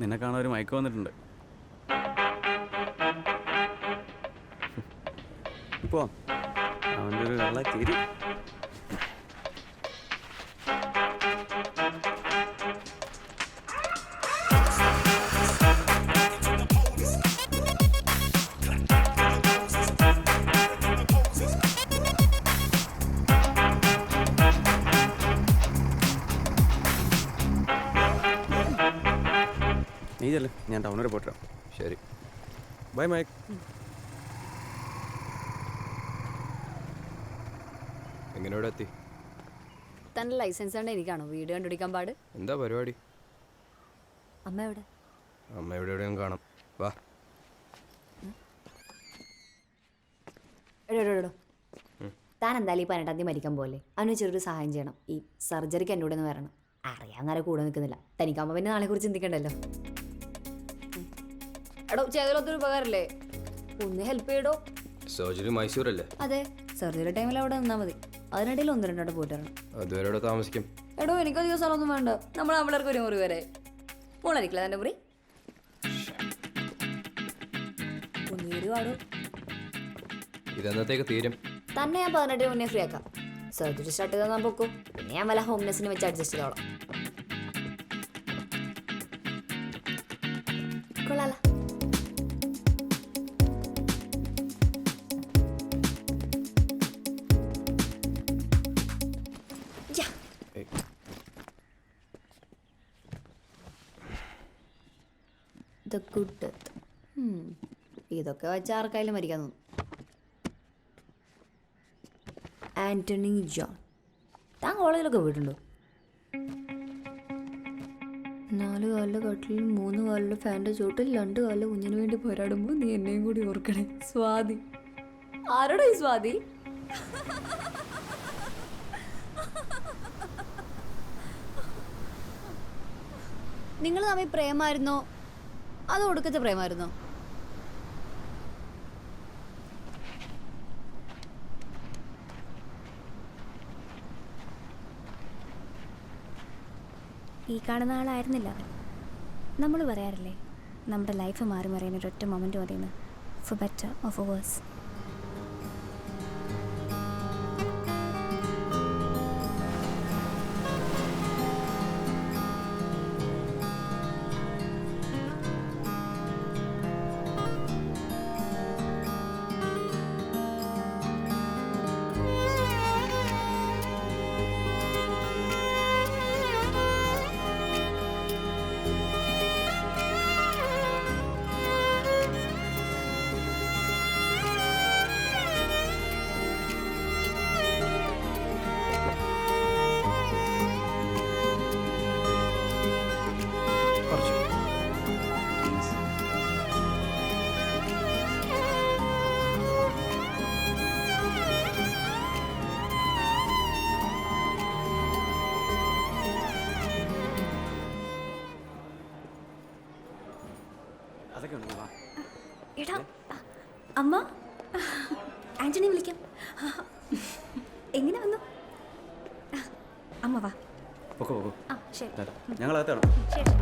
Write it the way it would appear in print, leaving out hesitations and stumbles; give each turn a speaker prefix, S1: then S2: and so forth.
S1: നിന്നെ കാണാൻ ഒരു മയക്ക് വന്നിട്ടുണ്ട്. ഇപ്പോ അവൻ്റെ ഒരു വെള്ള ചിരി. നീ ചെല്ലേ, ഞാൻ ടൗൺ വരെ പോട്ടോ.
S2: ശരി, ബൈ മൈക്ക്. എങ്ങനെ ഇവിടെ എത്തി?
S3: തൻ്റെ ലൈസൻസ് ഉണ്ട് എനിക്കാണോ വീഡിയോ കണ്ടുപിടിക്കാൻ പാട്?
S2: എന്താ പരിപാടി?
S3: അമ്മ എവിടെ?
S2: അമ്മ എവിടെയും കാണാം. വാ.
S3: എടോ താൻ എന്തായാലും ഈ 18-ാം തീയതി മരിക്കാൻ പോലെ അവന് ചെറിയൊരു സഹായം ചെയ്യണം. ഈ സർജറിക്ക് എൻ്റെ കൂടെ ഒന്ന് വരണം. അറിയാങ്ങനെ കൂടെ നിൽക്കുന്നില്ല. തനിക്കാകുമ്പോൾ പിന്നെ നാളെ കുറിച്ച് ചിന്തിക്കണ്ടല്ലോ. എടോ ചെയ്തതിലൊത്തൊരു ഉപകാരല്ലേ, ഒന്ന് ഹെൽപ്പ് ചെയ്യടോ.
S2: സർജറി മൈസൂരല്ലേ?
S3: അതെ, സർജറി ടൈമിൽ അവിടെ നിന്നാൽ മതി. അതിനിടയിൽ 1-2 പോയിട്ട് വരണം.
S2: അതുവരെ ഇവിടെ താമസിക്കും.
S3: എടോ എനിക്കധികം സ്ഥലമൊന്നും വേണ്ട. നമ്മൾ ആമ്പിളർക്ക് ഒരു മുറി വരെ മോളായിരിക്കില്ല എൻ്റെ മുറി. ഒന്ന് വരുവാടോ.
S2: ഇതെന്നത്തേക്ക് തീരും?
S3: തന്നെ ഞാൻ 18 മുന്നേ ഫ്രീ ആക്കാം. സർജറി സ്റ്റാർട്ട് ചെയ്താൽ ഞാൻ പൊക്കും. പിന്നെ ഞാൻ വല്ല ഹോംനെസ്സിന് വെച്ച് അഡ്ജസ്റ്റ് ചെയ്തോളാം. കൊള്ളാല. The good death. ഇതൊക്കെ വെച്ച് ആർക്കായാലും മരിക്കാൻ തോന്നും. ആന്റണി ജോൺ. താൻ കോളേജിലൊക്കെ പോയിട്ടുണ്ടോ? 4 കാലിലെ കട്ടിലിൽ 3 കാലിലെ ഫാൻ്റെ ചോട്ടിൽ 2 കാലിലെ കുഞ്ഞിന് വേണ്ടി പോരാടുമ്പോൾ നീ എന്നെയും കൂടി ഓർക്കണേ. സ്വാതി. ആരോടാ ഈ സ്വാതി? നിങ്ങൾ തമ്മിൽ പ്രേമായിരുന്നോ അതോ ഒടുക്കത്തെ പ്രേമായിരുന്നോ?
S4: ഈ കാണുന്ന ആളായിരുന്നില്ല അവൻ. നമ്മൾ പറയാറില്ലേ നമ്മുടെ ലൈഫ് മാറി മറിയാൻ ഒരൊറ്റ മൊമെൻറ്റ് മതിയെന്ന്. For better or for worse.
S1: അതൊക്കെ ഉണ്ട്. വാ.
S4: എടാ അമ്മ, ആന്റണി വിളിക്കാം. എങ്ങനെ വന്നു? അമ്മ വാ.
S1: പോക്കോ
S4: ആ ശരി
S1: ഞങ്ങൾ അകത്താണോ?
S4: ശരി.